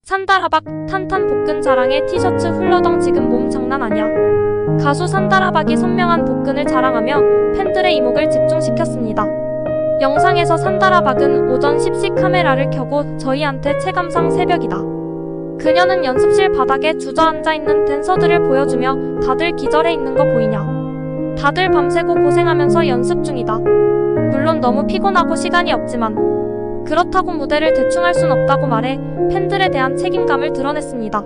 산다라박 탄탄 복근 자랑에 티셔츠 훌러덩 지금 몸 장난 아냐. 가수 산다라박이 선명한 복근을 자랑하며 팬들의 이목을 집중시켰습니다. 영상에서 산다라박은 오전 10시 카메라를 켜고 저희한테 체감상 새벽이다. 그녀는 연습실 바닥에 주저앉아 있는 댄서들을 보여주며 다들 기절해 있는 거 보이냐. 다들 밤새고 고생하면서 연습 중이다. 물론 너무 피곤하고 시간이 없지만 그렇다고 무대를 대충 할 순 없다고 말해 팬들에 대한 책임감을 드러냈습니다.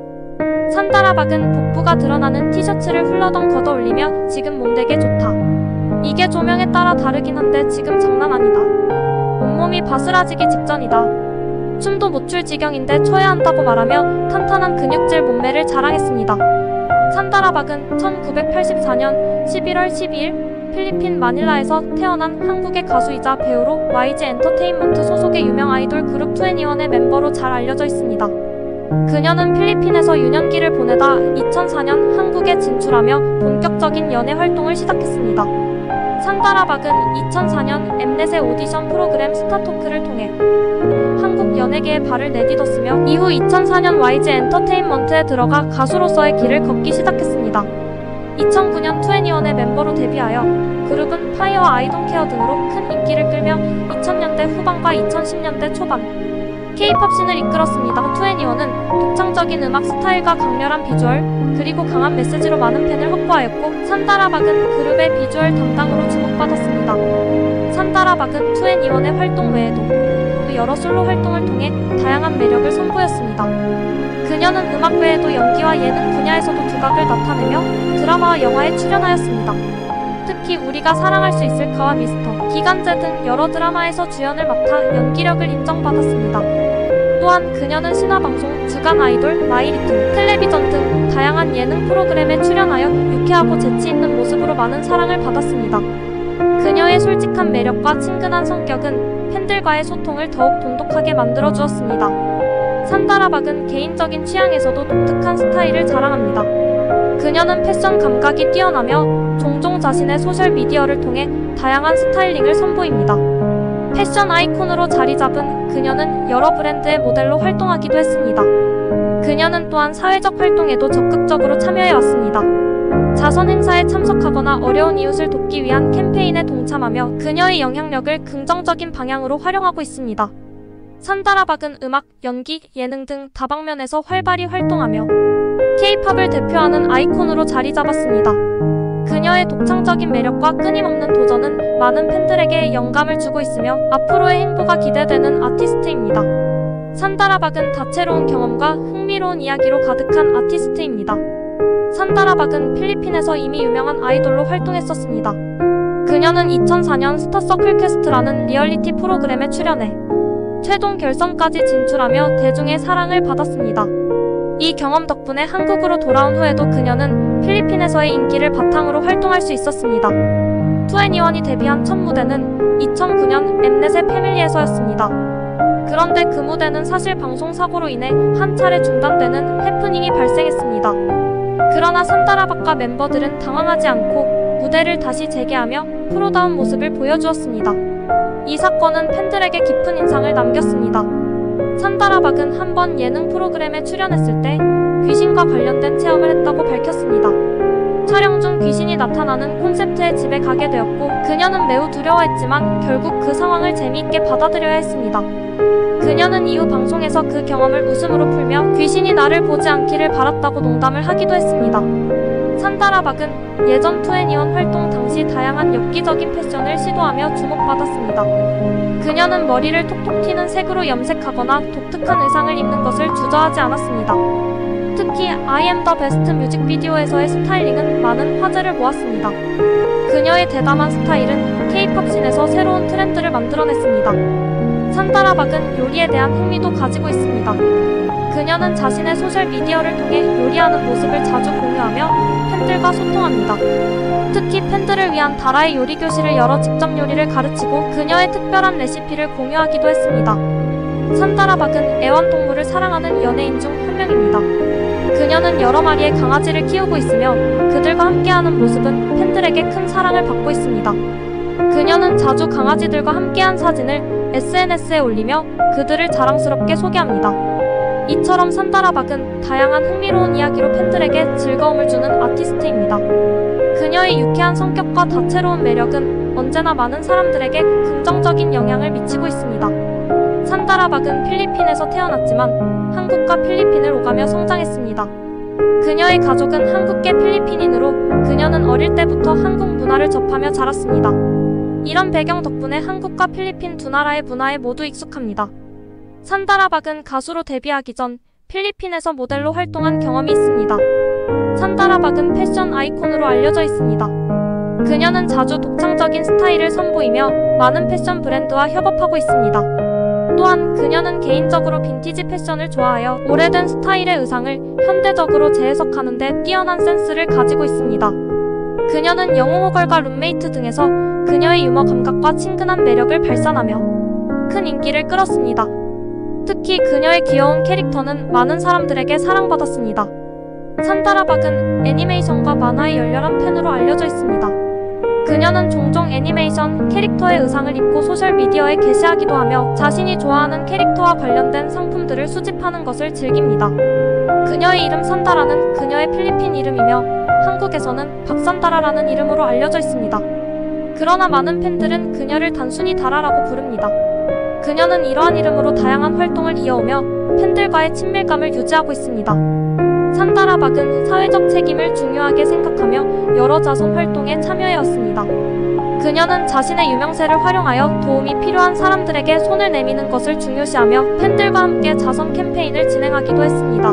산다라박은 복부가 드러나는 티셔츠를 훌러덩 걷어 올리며 지금 몸 되게 좋다. 이게 조명에 따라 다르긴 한데 지금 장난 아니다. 온몸이 바스라지기 직전이다. 춤도 못 출 지경인데 춰야 한다고 말하며 탄탄한 근육질 몸매를 자랑했습니다. 산다라박은 1984년 11월 12일 필리핀 마닐라에서 태어난 한국의 가수이자 배우로 YG 엔터테인먼트 소속의 유명 아이돌 그룹 2NE1의 멤버로 잘 알려져 있습니다. 그녀는 필리핀에서 유년기를 보내다 2004년 한국에 진출하며 본격적인 연애 활동을 시작했습니다. 산다라박은 2004년 엠넷의 오디션 프로그램 스타토크를 통해 한국 연예계에 발을 내딛었으며 이후 2004년 YG 엔터테인먼트에 들어가 가수로서의 길을 걷기 시작했습니다. 2009년 2NE1의 멤버로 데뷔하여 그룹은 파이어와 아이돈케어 등으로 큰 인기를 끌며 2000년대 후반과 2010년대 초반 K-팝 씬을 이끌었습니다. 2NE1은 독창적인 음악 스타일과 강렬한 비주얼 그리고 강한 메시지로 많은 팬을 확보하였고 산다라박은 그룹의 비주얼 담당으로 주목받았습니다. 산다라박은 2NE1의 활동 외에도 여러 솔로 활동을 통해 다양한 매력을 선보였습니다. 그녀는 음악 외에도 연기와 예능 분야에서도 두각을 나타내며 드라마와 영화에 출연하였습니다. 특히 우리가 사랑할 수 있을까와 미스터, 기간제 등 여러 드라마에서 주연을 맡아 연기력을 인정받았습니다. 또한 그녀는 신화방송, 주간 아이돌, 마이리틀, 텔레비전 등 다양한 예능 프로그램에 출연하여 유쾌하고 재치있는 모습으로 많은 사랑을 받았습니다. 그녀의 솔직한 매력과 친근한 성격은 팬들과의 소통을 더욱 돈독하게 만들어주었습니다. 산다라박은 개인적인 취향에서도 독특한 스타일을 자랑합니다. 그녀는 패션 감각이 뛰어나며 종종 자신의 소셜미디어를 통해 다양한 스타일링을 선보입니다. 패션 아이콘으로 자리 잡은 그녀는 여러 브랜드의 모델로 활동하기도 했습니다. 그녀는 또한 사회적 활동에도 적극적으로 참여해왔습니다. 자선 행사에 참석하거나 어려운 이웃을 돕기 위한 캠페인에 동참하며 그녀의 영향력을 긍정적인 방향으로 활용하고 있습니다. 산다라박은 음악, 연기, 예능 등 다방면에서 활발히 활동하며 K-팝을 대표하는 아이콘으로 자리 잡았습니다. 그녀의 독창적인 매력과 끊임없는 도전은 많은 팬들에게 영감을 주고 있으며 앞으로의 행보가 기대되는 아티스트입니다. 산다라박은 다채로운 경험과 흥미로운 이야기로 가득한 아티스트입니다. 산다라박은 필리핀에서 이미 유명한 아이돌로 활동했었습니다. 그녀는 2004년 스타서클 퀘스트라는 리얼리티 프로그램에 출연해 최종 결선까지 진출하며 대중의 사랑을 받았습니다. 이 경험 덕분에 한국으로 돌아온 후에도 그녀는 필리핀에서의 인기를 바탕으로 활동할 수 있었습니다. 2NE1이 데뷔한 첫 무대는 2009년 엠넷의 패밀리에서였습니다. 그런데 그 무대는 사실 방송 사고로 인해 한 차례 중단되는 해프닝이 발생했습니다. 그러나 산다라박과 멤버들은 당황하지 않고 무대를 다시 재개하며 프로다운 모습을 보여주었습니다. 이 사건은 팬들에게 깊은 인상을 남겼습니다. 산다라박은 한 번 예능 프로그램에 출연했을 때 귀신과 관련된 체험을 했다고 밝혔습니다. 촬영 중 귀신이 나타나는 콘셉트의 집에 가게 되었고 그녀는 매우 두려워했지만 결국 그 상황을 재미있게 받아들여야 했습니다. 그녀는 이후 방송에서 그 경험을 웃음으로 풀며 귀신이 나를 보지 않기를 바랐다고 농담을 하기도 했습니다. 산다라박은 예전 2NE1 활동 당시 다양한 엽기적인 패션을 시도하며 주목받았습니다. 그녀는 머리를 톡톡 튀는 색으로 염색하거나 독특한 의상을 입는 것을 주저하지 않았습니다. 특히 I am the best 뮤직비디오에서의 스타일링은 많은 화제를 모았습니다. 그녀의 대담한 스타일은 K-팝 씬에서 새로운 트렌드를 만들어냈습니다. 산다라박은 요리에 대한 흥미도 가지고 있습니다. 그녀는 자신의 소셜미디어를 통해 요리하는 모습을 자주 공유하며 팬들과 소통합니다. 특히 팬들을 위한 다라의 요리 교실을 열어 직접 요리를 가르치고 그녀의 특별한 레시피를 공유하기도 했습니다. 산다라박은 애완동물을 사랑하는 연예인 중 한 명입니다. 그녀는 여러 마리의 강아지를 키우고 있으며 그들과 함께하는 모습은 팬들에게 큰 사랑을 받고 있습니다. 그녀는 자주 강아지들과 함께한 사진을 SNS에 올리며 그들을 자랑스럽게 소개합니다. 이처럼 산다라박은 다양한 흥미로운 이야기로 팬들에게 즐거움을 주는 아티스트입니다. 그녀의 유쾌한 성격과 다채로운 매력은 언제나 많은 사람들에게 긍정적인 영향을 미치고 있습니다. 산다라박은 필리핀에서 태어났지만 한국과 필리핀을 오가며 성장했습니다. 그녀의 가족은 한국계 필리핀인으로 그녀는 어릴 때부터 한국 문화를 접하며 자랐습니다. 이런 배경 덕분에 한국과 필리핀 두 나라의 문화에 모두 익숙합니다. 산다라박은 가수로 데뷔하기 전 필리핀에서 모델로 활동한 경험이 있습니다. 산다라박은 패션 아이콘으로 알려져 있습니다. 그녀는 자주 독창적인 스타일을 선보이며 많은 패션 브랜드와 협업하고 있습니다. 또한 그녀는 개인적으로 빈티지 패션을 좋아하여 오래된 스타일의 의상을 현대적으로 재해석하는 데 뛰어난 센스를 가지고 있습니다. 그녀는 영웅호걸과 룸메이트 등에서 그녀의 유머 감각과 친근한 매력을 발산하며 큰 인기를 끌었습니다. 특히 그녀의 귀여운 캐릭터는 많은 사람들에게 사랑받았습니다. 산다라박은 애니메이션과 만화의 열렬한 팬으로 알려져 있습니다. 그녀는 종종 애니메이션 캐릭터의 의상을 입고 소셜미디어에 게시하기도 하며 자신이 좋아하는 캐릭터와 관련된 상품들을 수집하는 것을 즐깁니다. 그녀의 이름 산다라는 그녀의 필리핀 이름이며 한국에서는 박산다라라는 이름으로 알려져 있습니다. 그러나 많은 팬들은 그녀를 단순히 다라라고 부릅니다. 그녀는 이러한 이름으로 다양한 활동을 이어오며 팬들과의 친밀감을 유지하고 있습니다. 산다라박은 사회적 책임을 중요하게 생각하며 여러 자선 활동에 참여해왔습니다. 그녀는 자신의 유명세를 활용하여 도움이 필요한 사람들에게 손을 내미는 것을 중요시하며 팬들과 함께 자선 캠페인을 진행하기도 했습니다.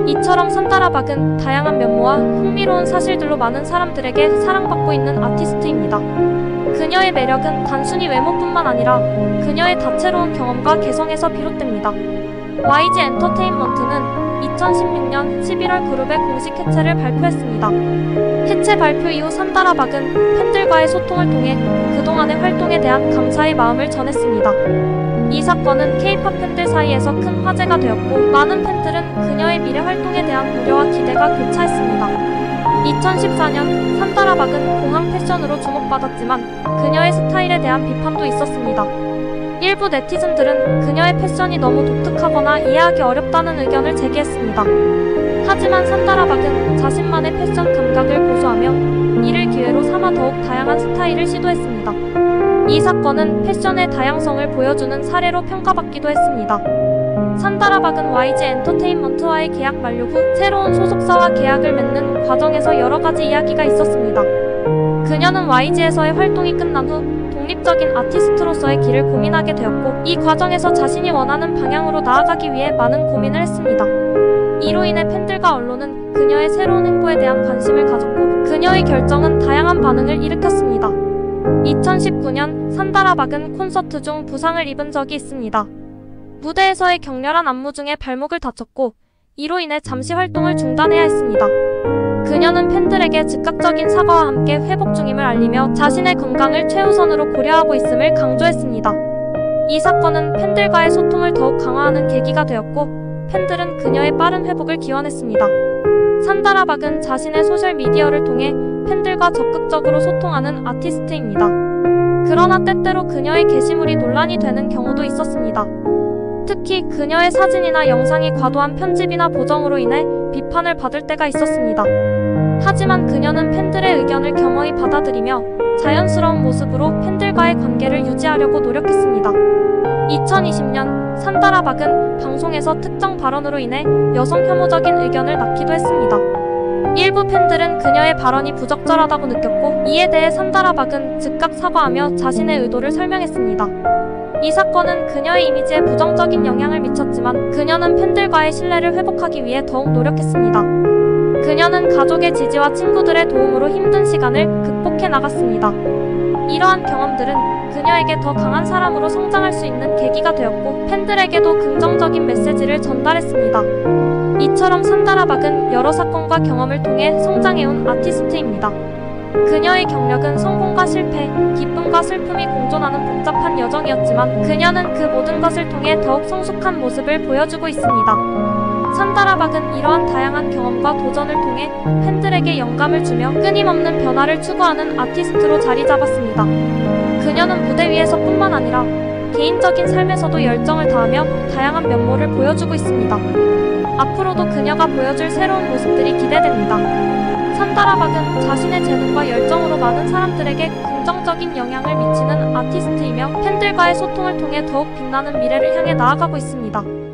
이처럼 산다라박은 다양한 면모와 흥미로운 사실들로 많은 사람들에게 사랑받고 있는 아티스트입니다. 그녀의 매력은 단순히 외모뿐만 아니라 그녀의 다채로운 경험과 개성에서 비롯됩니다. YG 엔터테인먼트는 2016년 11월 그룹의 공식 해체를 발표했습니다. 해체 발표 이후 산다라박은 팬들과의 소통을 통해 그동안의 활동에 대한 감사의 마음을 전했습니다. 이 사건은 K-POP 팬들 사이에서 큰 화제가 되었고 많은 팬들은 그녀의 미래 활동에 대한 우려와 기대가 교차했습니다. 2014년 산다라박은 공항 패션으로 주목받았지만 그녀의 스타일에 대한 비판도 있었습니다. 일부 네티즌들은 그녀의 패션이 너무 독특하거나 이해하기 어렵다는 의견을 제기했습니다. 하지만 산다라박은 자신만의 패션 감각을 고수하며 이를 기회로 삼아 더욱 다양한 스타일을 시도했습니다. 이 사건은 패션의 다양성을 보여주는 사례로 평가받기도 했습니다. 산다라박은 YG 엔터테인먼트와의 계약 만료 후 새로운 소속사와 계약을 맺는 과정에서 여러 가지 이야기가 있었습니다. 그녀는 YG에서의 활동이 끝난 후 독립적인 아티스트로서의 길을 고민하게 되었고 이 과정에서 자신이 원하는 방향으로 나아가기 위해 많은 고민을 했습니다. 이로 인해 팬들과 언론은 그녀의 새로운 행보에 대한 관심을 가졌고 그녀의 결정은 다양한 반응을 일으켰습니다. 2019년 산다라박은 콘서트 중 부상을 입은 적이 있습니다. 무대에서의 격렬한 안무 중에 발목을 다쳤고 이로 인해 잠시 활동을 중단해야 했습니다. 그녀는 팬들에게 즉각적인 사과와 함께 회복 중임을 알리며 자신의 건강을 최우선으로 고려하고 있음을 강조했습니다. 이 사건은 팬들과의 소통을 더욱 강화하는 계기가 되었고 팬들은 그녀의 빠른 회복을 기원했습니다. 산다라박은 자신의 소셜미디어를 통해 팬들과 적극적으로 소통하는 아티스트입니다. 그러나 때때로 그녀의 게시물이 논란이 되는 경우도 있었습니다. 특히 그녀의 사진이나 영상이 과도한 편집이나 보정으로 인해 비판을 받을 때가 있었습니다. 하지만 그녀는 팬들의 의견을 겸허히 받아들이며 자연스러운 모습으로 팬들과의 관계를 유지하려고 노력했습니다. 2020년 산다라박은 방송에서 특정 발언으로 인해 여성 혐오적인 의견을 낳기도 했습니다. 일부 팬들은 그녀의 발언이 부적절하다고 느꼈고 이에 대해 산다라박은 즉각 사과하며 자신의 의도를 설명했습니다. 이 사건은 그녀의 이미지에 부정적인 영향을 미쳤지만 그녀는 팬들과의 신뢰를 회복하기 위해 더욱 노력했습니다. 그녀는 가족의 지지와 친구들의 도움으로 힘든 시간을 극복해 나갔습니다. 이러한 경험들은 그녀에게 더 강한 사람으로 성장할 수 있는 계기가 되었고 팬들에게도 긍정적인 메시지를 전달했습니다. 이처럼 산다라박은 여러 사건과 경험을 통해 성장해온 아티스트입니다. 그녀의 경력은 성공과 실패, 기쁨과 슬픔이 공존하는 복잡한 여정이었지만 그녀는 그 모든 것을 통해 더욱 성숙한 모습을 보여주고 있습니다. 산다라박은 이러한 다양한 경험과 도전을 통해 팬들에게 영감을 주며 끊임없는 변화를 추구하는 아티스트로 자리 잡았습니다. 그녀는 무대 위에서뿐만 아니라 개인적인 삶에서도 열정을 다하며 다양한 면모를 보여주고 있습니다. 앞으로도 그녀가 보여줄 새로운 모습들이 기대됩니다. 산다라박은 자신의 재능과 열정으로 많은 사람들에게 긍정적인 영향을 미치는 아티스트이며 팬들과의 소통을 통해 더욱 빛나는 미래를 향해 나아가고 있습니다.